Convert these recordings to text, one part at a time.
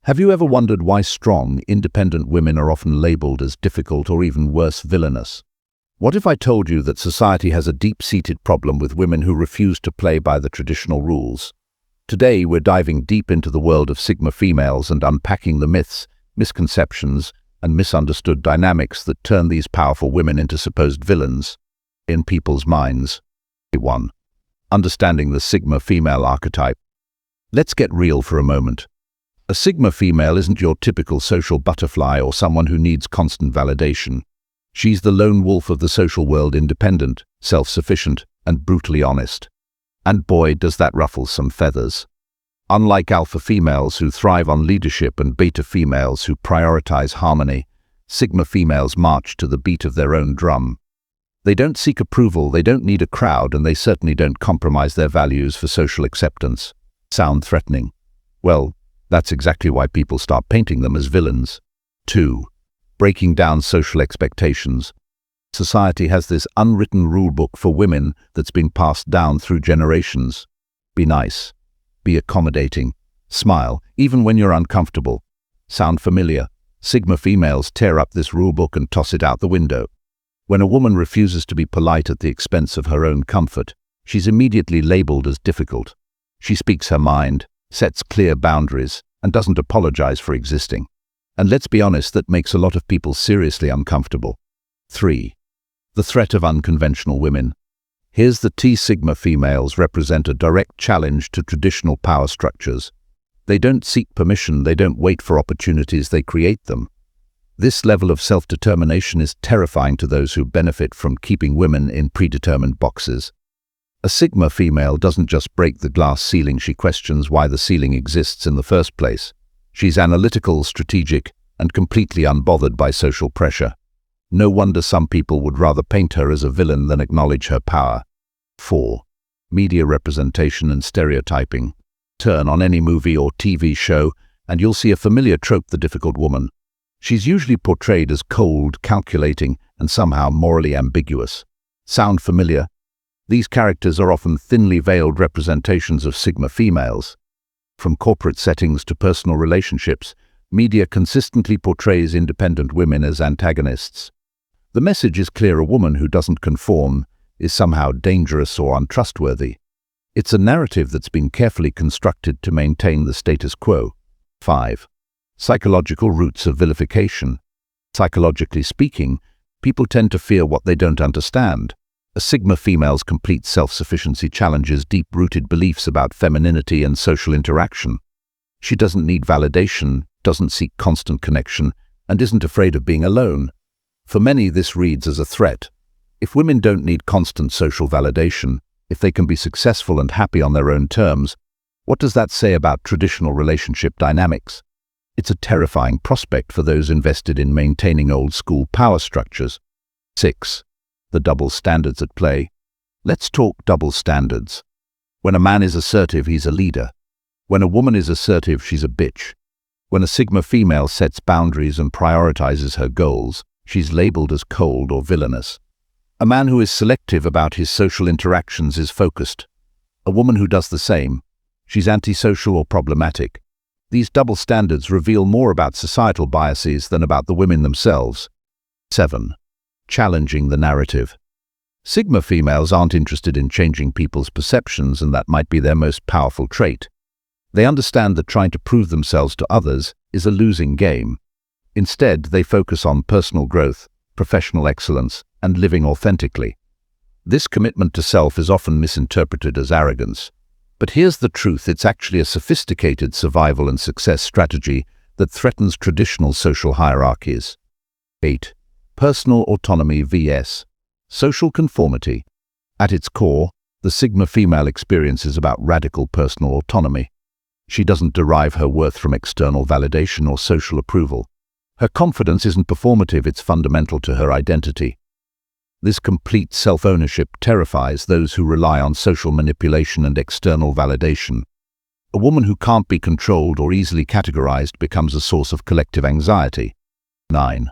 Have you ever wondered why strong, independent women are often labeled as difficult or even worse, villainous? What if I told you that society has a deep-seated problem with women who refuse to play by the traditional rules? Today, we're diving deep into the world of Sigma females and unpacking the myths, misconceptions, and misunderstood dynamics that turn these powerful women into supposed villains in people's minds. 1. Understanding the Sigma female archetype. Let's get real for a moment. A Sigma female isn't your typical social butterfly or someone who needs constant validation. She's the lone wolf of the social world, independent, self-sufficient, and brutally honest. And boy, does that ruffle some feathers. Unlike alpha females who thrive on leadership and beta females who prioritize harmony, Sigma females march to the beat of their own drum. They don't seek approval, they don't need a crowd, and they certainly don't compromise their values for social acceptance. Sound threatening? Well, that's exactly why people start painting them as villains. 2. Breaking down social expectations. Society has this unwritten rulebook for women that's been passed down through generations. Be nice. Be accommodating. Smile, even when you're uncomfortable. Sound familiar? Sigma females tear up this rulebook and toss it out the window. When a woman refuses to be polite at the expense of her own comfort, she's immediately labeled as difficult. She speaks her mind, sets clear boundaries, and doesn't apologize for existing. And let's be honest, that makes a lot of people seriously uncomfortable. 3. The threat of unconventional women. Here's the T. Sigma females represent a direct challenge to traditional power structures. They don't seek permission, they don't wait for opportunities, they create them. This level of self-determination is terrifying to those who benefit from keeping women in predetermined boxes. A Sigma female doesn't just break the glass ceiling, she questions why the ceiling exists in the first place. She's analytical, strategic, and completely unbothered by social pressure. No wonder some people would rather paint her as a villain than acknowledge her power. 4. Media representation and stereotyping. Turn on any movie or TV show, and you'll see a familiar trope: the difficult woman. She's usually portrayed as cold, calculating, and somehow morally ambiguous. Sound familiar? These characters are often thinly veiled representations of Sigma females. From corporate settings to personal relationships, media consistently portrays independent women as antagonists. The message is clear: a woman who doesn't conform is somehow dangerous or untrustworthy. It's a narrative that's been carefully constructed to maintain the status quo. 5. Psychological roots of vilification. Psychologically speaking, people tend to fear what they don't understand. A Sigma female's complete self-sufficiency challenges deep-rooted beliefs about femininity and social interaction. She doesn't need validation, doesn't seek constant connection, and isn't afraid of being alone. For many, this reads as a threat. If women don't need constant social validation, if they can be successful and happy on their own terms, what does that say about traditional relationship dynamics? It's a terrifying prospect for those invested in maintaining old-school power structures. 6. The double standards at play. Let's talk double standards. When a man is assertive, he's a leader. When a woman is assertive, she's a bitch. When a Sigma female sets boundaries and prioritizes her goals, she's labeled as cold or villainous. A man who is selective about his social interactions is focused. A woman who does the same, she's antisocial or problematic. These double standards reveal more about societal biases than about the women themselves. 7. Challenging the narrative. Sigma females aren't interested in changing people's perceptions, and that might be their most powerful trait. They understand that trying to prove themselves to others is a losing game. Instead, they focus on personal growth, professional excellence, and living authentically. This commitment to self is often misinterpreted as arrogance. But here's the truth: it's actually a sophisticated survival and success strategy that threatens traditional social hierarchies. 8. Personal autonomy vs. social conformity. At its core, the Sigma female experience is about radical personal autonomy. She doesn't derive her worth from external validation or social approval. Her confidence isn't performative, it's fundamental to her identity. This complete self-ownership terrifies those who rely on social manipulation and external validation. A woman who can't be controlled or easily categorized becomes a source of collective anxiety. 9.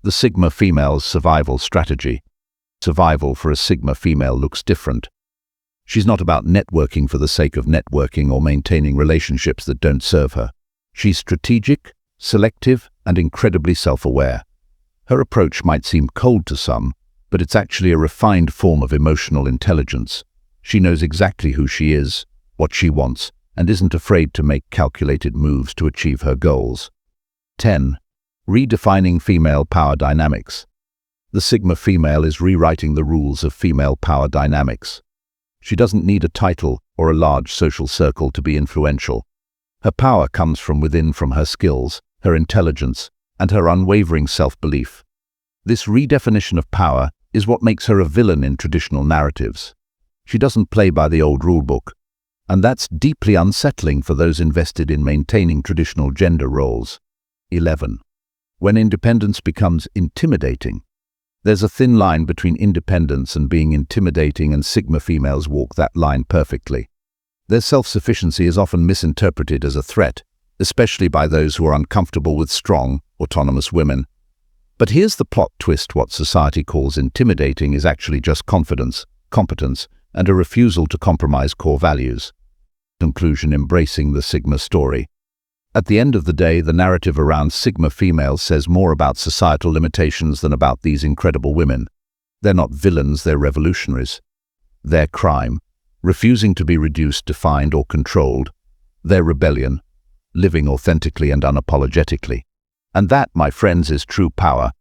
The Sigma female's survival strategy. Survival for a Sigma female looks different. She's not about networking for the sake of networking or maintaining relationships that don't serve her. She's strategic, selective, and incredibly self-aware. Her approach might seem cold to some, but it's actually a refined form of emotional intelligence. She knows exactly who she is, what she wants, and isn't afraid to make calculated moves to achieve her goals. 10. Redefining female power dynamics. The Sigma female is rewriting the rules of female power dynamics. She doesn't need a title or a large social circle to be influential. Her power comes from within, from her skills, her intelligence, and her unwavering self-belief. This redefinition of power is what makes her a villain in traditional narratives. She doesn't play by the old rulebook, and that's deeply unsettling for those invested in maintaining traditional gender roles. 11. When independence becomes intimidating. There's a thin line between independence and being intimidating, and Sigma females walk that line perfectly. Their self-sufficiency is often misinterpreted as a threat, especially by those who are uncomfortable with strong, autonomous women. But here's the plot twist: what society calls intimidating is actually just confidence, competence, and a refusal to compromise core values. Conclusion: embracing the Sigma story. At the end of the day, the narrative around Sigma females says more about societal limitations than about these incredible women. They're not villains, they're revolutionaries. Their crime, refusing to be reduced, defined, or controlled. Their rebellion, living authentically and unapologetically. And that, my friends, is true power,